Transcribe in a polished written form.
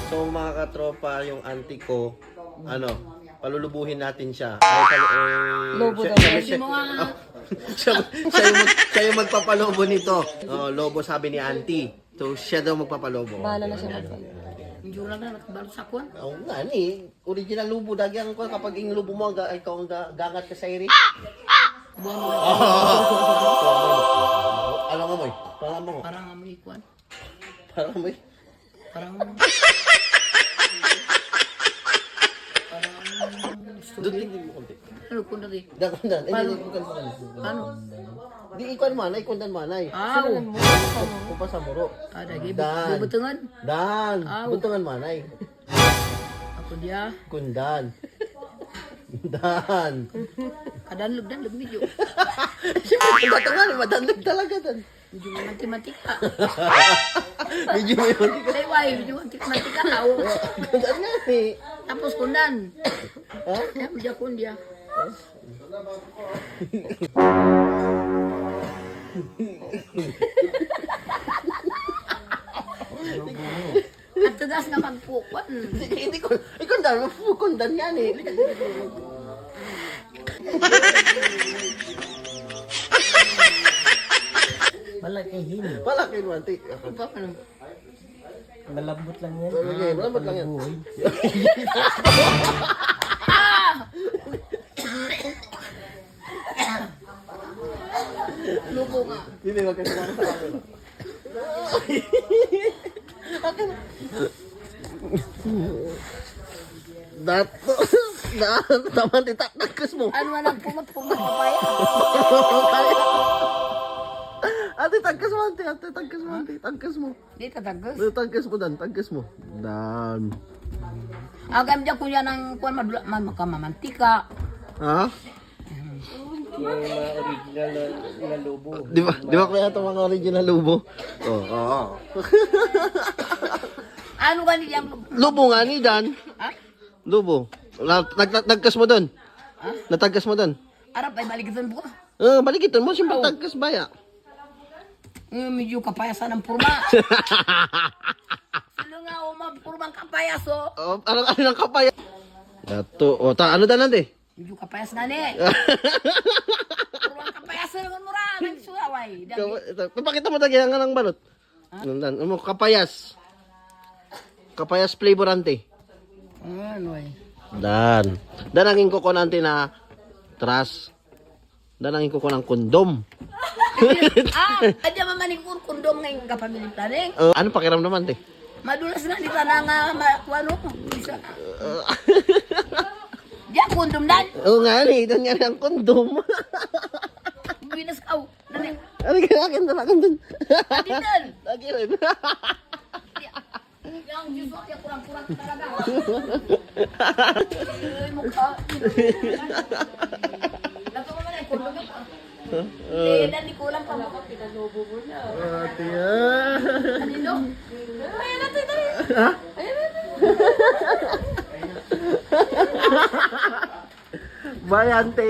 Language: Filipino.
So mga katropa, yung auntie ko, palulubuhin natin siya. Lobo daw. Siya yung magpapalobo nito. Oh, lobo sabi ni auntie. So siya daw magpapalobo. Bahala na siya magpalo. Hindi lang na nakabalo sa kon. Oo nga ni, original lubo dagyang ko kapag yung lubo mo ikaw ang gangat ka sa iri. Ano nga mo? Parang mo. Parang amoy kuan. Parang mo. Parang Doon din mo konti. ano kun dali. Dakundan. Paano? Ano? Di ikon manay, kundan manay. Aw. Kupa sa muro. Dagi Dan. bubutungan. Dan. Aw. Buntungan manay. Ako dia. Kundan. Dan. Kadanlog medyo. Siyempre, datungan, madandag talaga dan. Medyo matematika. Medyo may mantika. Sayway, medyo matematika aw. Kundan nga eh. Tapos kundan. Ha? Ya medyo kun dia. At tugas na magpukwan. Hindi ko, ikundan, kundan yan eh. Malakihin. Palaki mo, auntie. Paano? Malambot lang yan. Okay, malambot lang yan. Lubo nga. Hindi, wag kasi sa camera. Akin. Dato. Taman titakas mo. Ano man ang pumat papaya? Ate, tagkas mo, ate. Ate, tagkas mo, ate. Tagkas mo. Di tatagos. Tagkas mo, Dan. Tagkas mo. Dan. Agam dyan kuya ng kuwan makamantika. Ha? Yung mga original na lobo. Di ba kaya ito mga original lubo? Oo. Ano ka niya? Lubo nga ni Dan. Ha? Lubo. Nagkas mo doon. Ha? Natagkas mo doon. Arap ay balikitan po ka. Balikitan mo, siyempre tagkas baya. Medyo kapayasan ng purma. Sino nga purmang kapayas o? Ano ng kapaya? Dato. Ano Dan nante? Medyo kapayas na ni. Purmang kapayas na naman mura. Nagsuaway. Papakita mo tagay nga ng balot. Dan, kapayas. Kapayas flavor ante. Ano ay? Dan ang kuko nante na trust. Dan ang kuko ng kondom. Adya mamaning kundom ngayon kapamiling taning. Ano pakiramdam ante? Madulas na di na nga ano. Diyan kundom dan. Oo nga ni, dan nga ang kondom. Binas ka. Dali. Ano ka akin dun? Adi dan. Lagi rin. Yang justru ya kurang-kurang talaga. Mukha. Lato mo na kundom. Dan di kulang pa mo. Pinalobo mo na. Ate yan. Anino? Ayan natin tali. Ha? Ayan natin. Bye, ante.